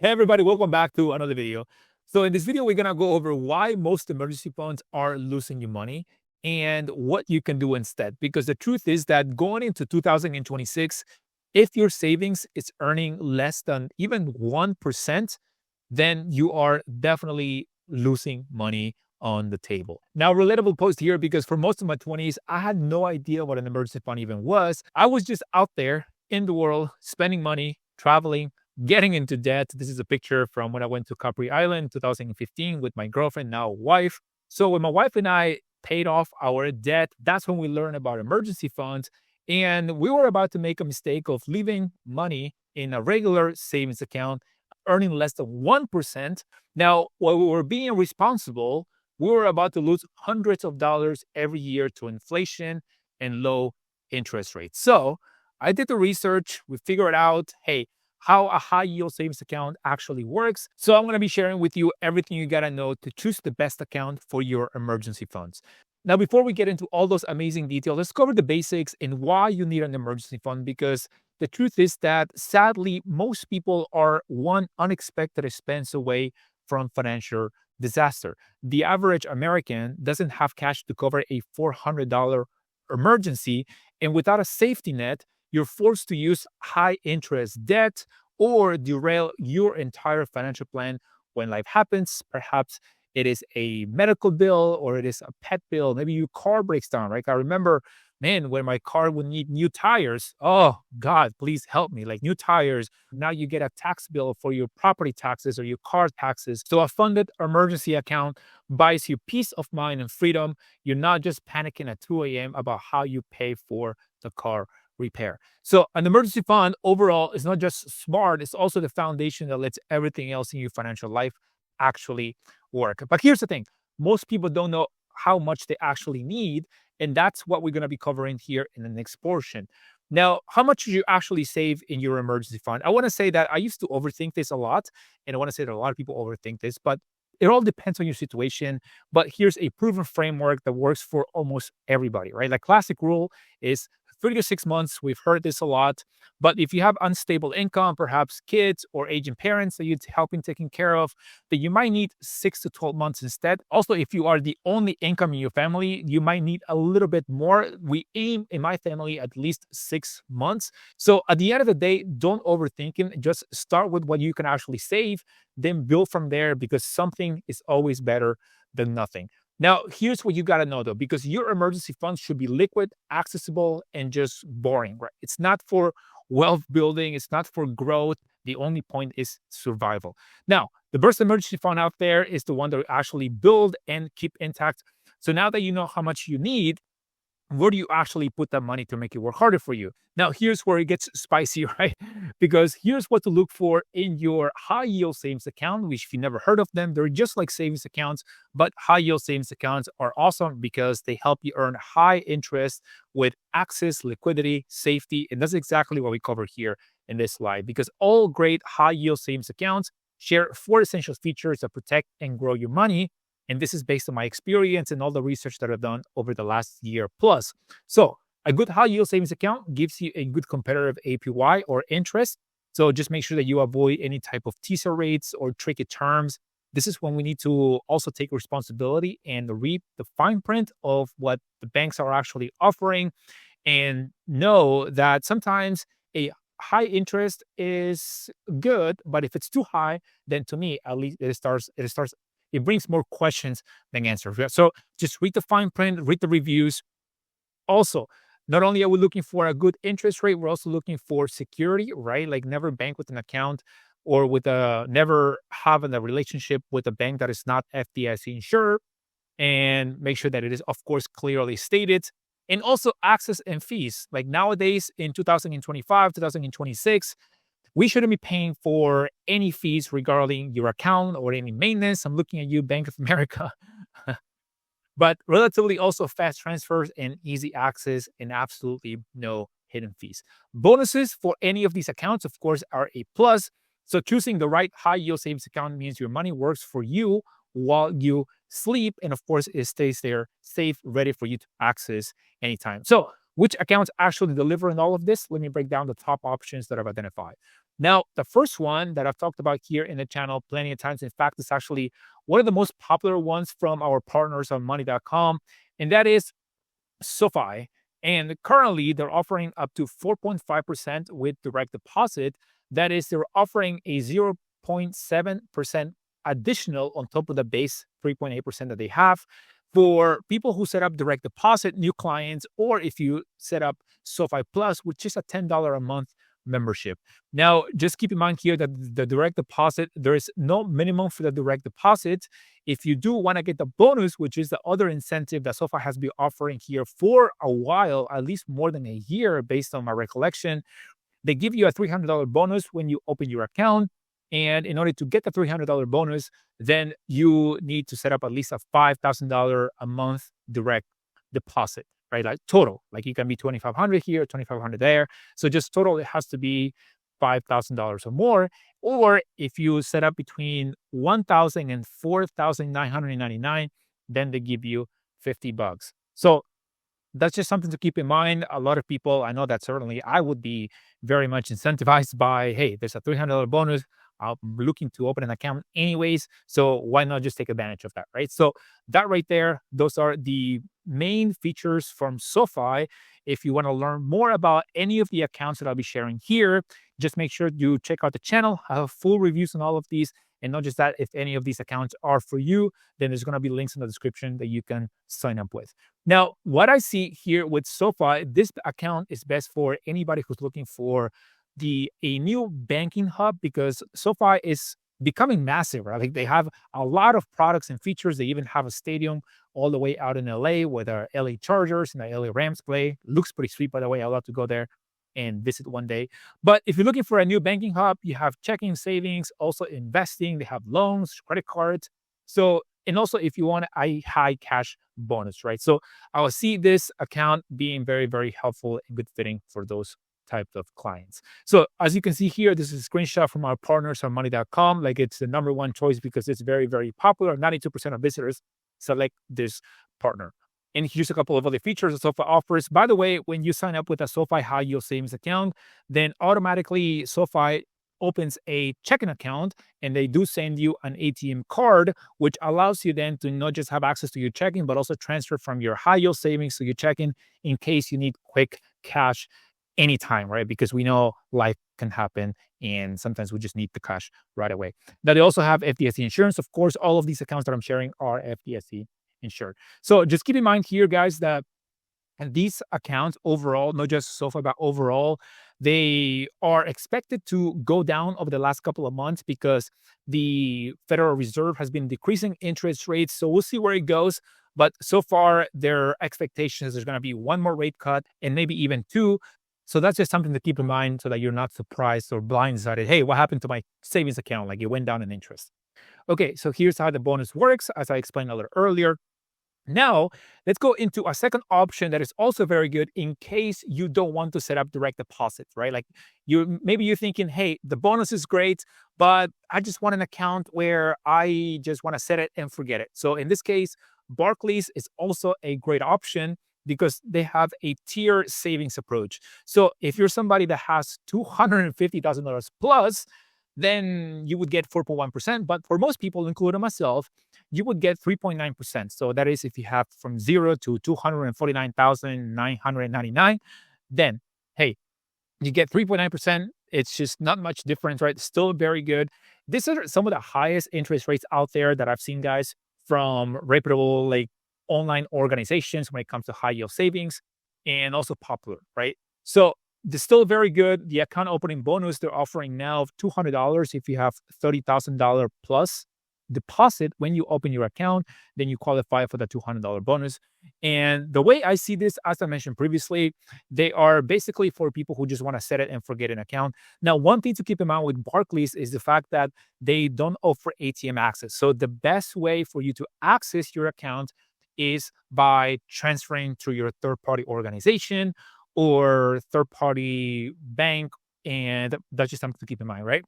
Hey everybody, welcome back to another video. So in this video, we're gonna go over why most emergency funds are losing you money and what you can do instead. Because the truth is that going into 2026, if your savings is earning less than even 1%, then you are definitely losing money on the table. Now, relatable post here because for most of my 20s, I had no idea what an emergency fund even was. I was just out there in the world spending money, traveling, getting into debt. This is a picture from when I went to Capri Island in 2015 with my girlfriend, now wife. So when my wife and I paid off our debt, that's when we learned about emergency funds. And we were about to make a mistake of leaving money in a regular savings account, earning less than 1%. Now, while we were being responsible, we were about to lose hundreds of dollars every year to inflation and low interest rates. So I did the research. We figured out, hey, how a high yield savings account actually works. So I'm going to be sharing with you everything you got to know to choose the best account for your emergency funds. Now, before we get into all those amazing details, let's cover the basics and why you need an emergency fund, because the truth is that sadly, most people are one unexpected expense away from financial disaster. The average American doesn't have cash to cover a $400 emergency, and without a safety net, you're forced to use high interest debt or derail your entire financial plan when life happens. Perhaps it is a medical bill or it is a pet bill. Maybe your car breaks down, right? I remember, man, when my car would need new tires. Oh, God, please help me. Like new tires. Now you get a tax bill for your property taxes or your car taxes. So a funded emergency account buys you peace of mind and freedom. You're not just panicking at 2 a.m. about how you pay for the car repair. So an emergency fund overall is not just smart, it's also the foundation that lets everything else in your financial life actually work. But here's the thing, most people don't know how much they actually need. And that's what we're going to be covering here in the next portion. Now, how much do you actually save in your emergency fund? I want to say that I used to overthink this a lot. And I want to say that a lot of people overthink this, but it all depends on your situation. But here's a proven framework that works for almost everybody, right? Like classic rule is 3 to 6 months. We've heard this a lot. But if you have unstable income, perhaps kids or aging parents that you're helping taking care of, then you might need 6 to 12 months instead. Also, if you are the only income in your family, you might need a little bit more. We aim in my family at least 6 months. So at the end of the day, don't overthink it. Just start with what you can actually save, then build from there, because something is always better than nothing. Now, here's what you got to know though, because your emergency funds should be liquid, accessible, and just boring, right? It's not for wealth building, it's not for growth. The only point is survival. Now, the best emergency fund out there is the one that we actually build and keep intact. So now that you know how much you need, where do you actually put that money to make it work harder for you? Now, here's where it gets spicy, right? Because here's what to look for in your high yield savings account, which if you never heard of them, they're just like savings accounts, but high yield savings accounts are awesome because they help you earn high interest with access, liquidity, safety. And that's exactly what we cover here in this slide, because all great high yield savings accounts share four essential features that protect and grow your money. And this is based on my experience and all the research that I've done over the last year plus. So a good high yield savings account gives you a good competitive APY or interest. So just make sure that you avoid any type of teaser rates or tricky terms. This is when we need to also take responsibility and read the fine print of what the banks are actually offering, and know that sometimes a high interest is good, but if it's too high, then to me, at least it brings more questions than answers. So just read the fine print, read the reviews. Also, not only are we looking for a good interest rate, we're also looking for security, right? Like never bank with an account or never having a relationship with a bank that is not FDIC insured, and make sure that it is, of course, clearly stated. And also access and fees. Like nowadays in 2025, 2026, we shouldn't be paying for any fees regarding your account or any maintenance. I'm looking at you, Bank of America. But relatively also fast transfers and easy access and absolutely no hidden fees. Bonuses for any of these accounts, of course, are a plus. So choosing the right high yield savings account means your money works for you while you sleep. And of course, it stays there safe, ready for you to access anytime. So which accounts actually deliver in all of this? Let me break down the top options that I've identified. Now, the first one that I've talked about here in the channel plenty of times, in fact, it's actually one of the most popular ones from our partners on money.com, and that is SoFi. And currently, they're offering up to 4.5% with direct deposit. That is, they're offering a 0.7% additional on top of the base 3.8% that they have for people who set up direct deposit, new clients, or if you set up SoFi Plus, which is a $10 a month membership. Now, just keep in mind here that the direct deposit, there is no minimum for the direct deposit. If you do want to get the bonus, which is the other incentive that SoFi has been offering here for a while, at least more than a year, based on my recollection, they give you a $300 bonus when you open your account. And in order to get the $300 bonus, then you need to set up at least a $5,000 a month direct deposit, right? Like total, like it can be 2,500 here, 2,500 there. So just total, it has to be $5,000 or more. Or if you set up between 1,000 and 4,999, then they give you $50. So that's just something to keep in mind. A lot of people, I know that certainly I would be very much incentivized by, hey, there's a $300 bonus. I'm looking to open an account anyways. So why not just take advantage of that, right? So that right there, those are the main features from SoFi. If you want to learn more about any of the accounts that I'll be sharing here, just make sure you check out the channel. I have full reviews on all of these. And not just that, if any of these accounts are for you, then there's going to be links in the description that you can sign up with. Now, what I see here with SoFi, this account is best for anybody who's looking for a new banking hub, because SoFi is becoming massive, right? Like they have a lot of products and features. They even have a stadium all the way out in LA where the LA Chargers and the LA Rams play. Looks pretty sweet, by the way. I'd love to go there and visit one day. But if you're looking for a new banking hub, you have checking, savings, also investing. They have loans, credit cards. So, and also if you want a high cash bonus, right? So I will see this account being very, very helpful and good fitting for those types of clients. So as you can see here, this is a screenshot from our partners on money.com. Like it's the number one choice because it's very, very popular. 92% of visitors select this partner. And here's a couple of other features that SoFi offers. By the way, when you sign up with a SoFi high yield savings account, then automatically SoFi opens a checking account and they do send you an ATM card, which allows you then to not just have access to your checking, but also transfer from your high yield savings to your checking in case you need quick cash anytime, right? Because we know life can happen and sometimes we just need the cash right away. Now, they also have FDIC insurance. Of course, all of these accounts that I'm sharing are FDIC insured. So just keep in mind here, guys, that these accounts overall, not just SoFi, but overall, they are expected to go down over the last couple of months because the Federal Reserve has been decreasing interest rates. So we'll see where it goes. But so far, their expectations there's going to be one more rate cut and maybe even two. So that's just something to keep in mind so that you're not surprised or blindsided. Hey, what happened to my savings account? Like it went down in interest. Okay, so here's how the bonus works, as I explained a little earlier. Now, let's go into a second option that is also very good in case you don't want to set up direct deposit, right? Like maybe you're thinking, hey, the bonus is great, but I just want an account where I just want to set it and forget it. So in this case, Barclays is also a great option because they have a tier savings approach. So if you're somebody that has $250,000 plus, then you would get 4.1%. But for most people, including myself, you would get 3.9%. So that is if you have from 0 to 249,999, then hey, you get 3.9%. It's just not much difference, right? Still very good. These are some of the highest interest rates out there that I've seen, guys, from reputable like online organizations when it comes to high yield savings, and also popular, right? So they're still very good. The account opening bonus they're offering now of $200 if you have $30,000 plus deposit when you open your account, then you qualify for the $200 bonus. And the way I see this, as I mentioned previously, they are basically for people who just want to set it and forget an account. Now, one thing to keep in mind with Barclays is the fact that they don't offer ATM access. So the best way for you to access your account is by transferring to your third-party organization or third-party bank, and that's just something to keep in mind, right?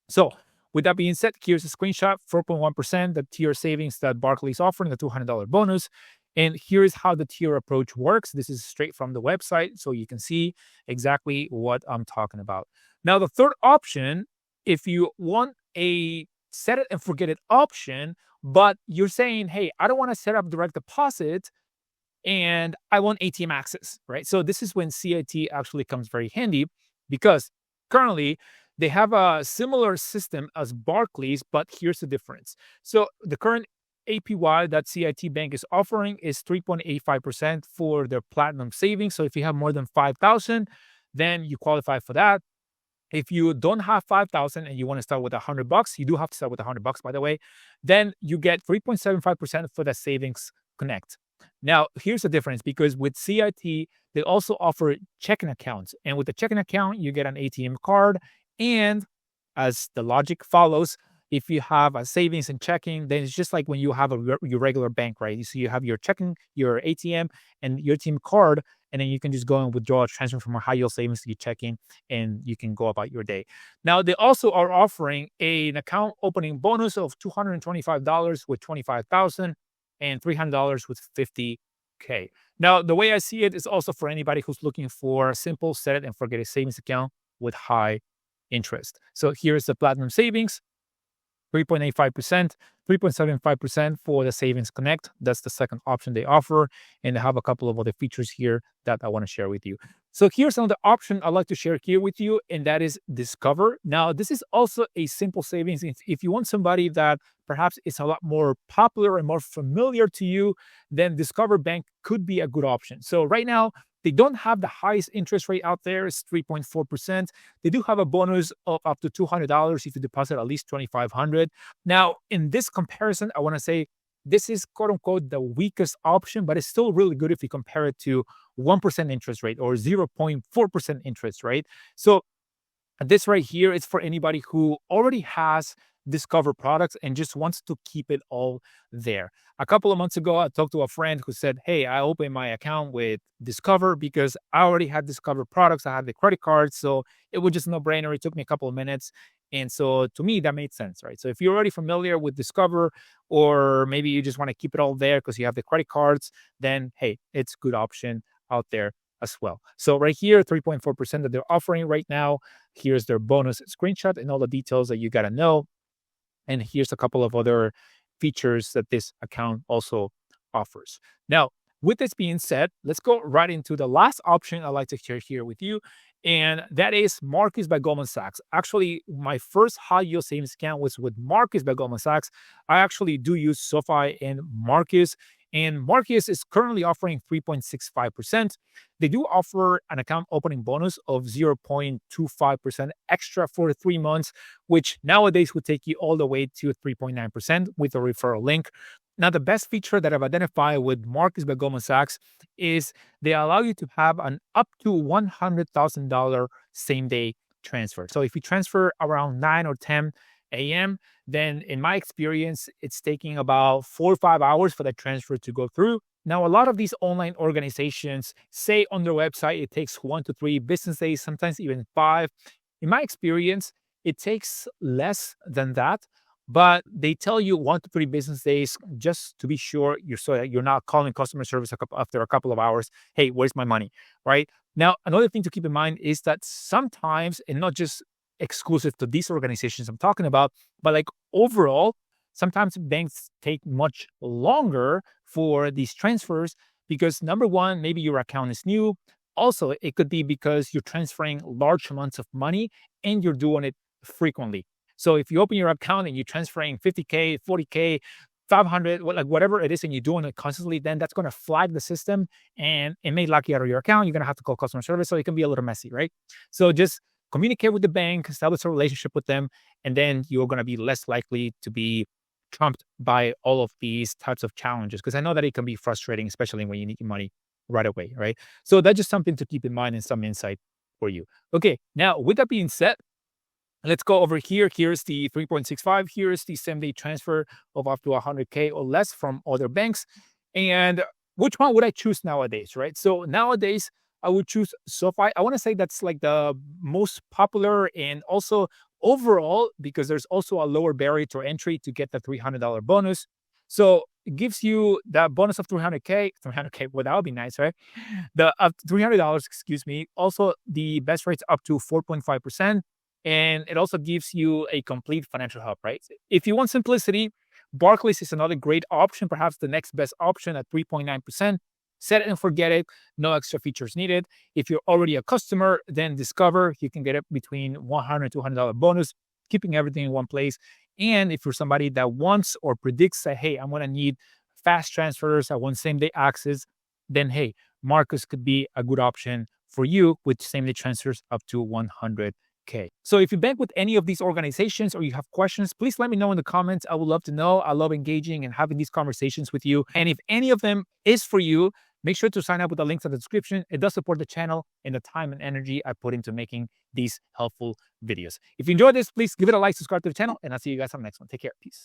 So with that being said, here's a screenshot, 4.1%, the tier savings that Barclays offering, the $200 bonus. And here's how the tier approach works. This is straight from the website, so you can see exactly what I'm talking about. Now, the third option, if you want a set it and forget it option, but you're saying, hey, I don't want to set up direct deposit and I want ATM access, right? So this is when CIT actually comes very handy because currently they have a similar system as Barclays, but here's the difference. So the current APY that CIT Bank is offering is 3.85% for their platinum savings. So if you have more than 5,000, then you qualify for that. If you don't have 5,000 and you want to start with $100, you do have to start with $100, by the way, then you get 3.75% for the savings connect. Now, here's the difference because with CIT, they also offer checking accounts. And with the checking account, you get an ATM card. And as the logic follows, if you have a savings and checking, then it's just like when you have your regular bank, right? So you have your checking, your ATM, and your ATM card, and then you can just go and withdraw a transfer from a high yield savings to your checking, and you can go about your day. Now, they also are offering an account opening bonus of $225 with 25,000 and $300 with 50K. Now, the way I see it is also for anybody who's looking for a simple set it and forget it savings account with high interest. So here's the platinum savings. 3.85%, 3.75% for the Savings Connect. That's the second option they offer. And they have a couple of other features here that I want to share with you. So here's another option I'd like to share here with you, and that is Discover. Now, this is also a simple savings. If you want somebody that perhaps is a lot more popular and more familiar to you, then Discover Bank could be a good option. So right now, they don't have the highest interest rate out there. It's 3.4%. They do have a bonus of up to $200 if you deposit at least $2,500. Now, in this comparison, I want to say this is quote unquote the weakest option, but it's still really good if you compare it to 1% interest rate or 0.4% interest rate. So this right here is for anybody who already has Discover products and just wants to keep it all there. A couple of months ago, I talked to a friend who said, hey, I opened my account with Discover because I already had Discover products. I had the credit card. So it was just a no-brainer. It took me a couple of minutes. And so to me, that made sense, right? So if you're already familiar with Discover, or maybe you just want to keep it all there because you have the credit cards, then hey, it's a good option out there as well. So right here, 3.4% that they're offering right now. Here's their bonus screenshot and all the details that you got to know. And here's a couple of other features that this account also offers. Now, with this being said, let's go right into the last option I'd like to share here with you. And that is Marcus by Goldman Sachs. Actually, my first high yield savings account was with Marcus by Goldman Sachs. I actually do use SoFi and Marcus. And Marcus is currently offering 3.65%. They do offer an account opening bonus of 0.25% extra for 3 months, which nowadays would take you all the way to 3.9% with a referral link. Now, the best feature that I've identified with Marcus by Goldman Sachs is they allow you to have an up to $100,000 same day transfer. So if you transfer around 9 or 10 a.m., then in my experience, it's taking about 4 or 5 hours for that transfer to go through. Now, a lot of these online organizations say on their website it takes 1 to 3 business days, sometimes even 5. In my experience, it takes less than that, but they tell you 1 to 3 business days just to be sure you're not calling customer service after a couple of hours. Hey, where's my money? Right? Now, another thing to keep in mind is that sometimes, and not just exclusive to these organizations I'm talking about, but like overall, sometimes banks take much longer for these transfers because number one, maybe your account is new. Also, it could be because you're transferring large amounts of money and you're doing it frequently. So if you open your account and you're transferring 50K, 40K, 500, like whatever it is, and you're doing it constantly, then that's going to flag the system and it may lock you out of your account. You're going to have to call customer service. So it can be a little messy, right? So just communicate with the bank, establish a relationship with them, and then you're going to be less likely to be trumped by all of these types of challenges. Because I know that it can be frustrating, especially when you need your money right away, right? So that's just something to keep in mind and some insight for you. Okay, now with that being said, let's go over here. Here's the 3.65. Here's the same-day transfer of up to 100K or less from other banks. And which one would I choose nowadays, right? So nowadays, I would choose SoFi. I want to say that's like the most popular and also overall, because there's also a lower barrier to entry to get the $300 bonus. So it gives you that bonus of 300K, well, that would be nice, right? The $300, excuse me. Also, the best rates up to 4.5%. And it also gives you a complete financial help, right? If you want simplicity, Barclays is another great option, perhaps the next best option at 3.9%. Set it and forget it. No extra features needed. If you're already a customer, then Discover, you can get it between $100 to $200 bonus, keeping everything in one place. And if you're somebody that wants or predicts that, hey, I'm going to need fast transfers, I want same day access, then hey, Marcus could be a good option for you with same day transfers up to 100K. So if you bank with any of these organizations or you have questions, please let me know in the comments. I would love to know. I love engaging and having these conversations with you. And if any of them is for you, make sure to sign up with the links in the description. It does support the channel and the time and energy I put into making these helpful videos. If you enjoyed this, please give it a like, subscribe to the channel, and I'll see you guys on the next one. Take care. Peace.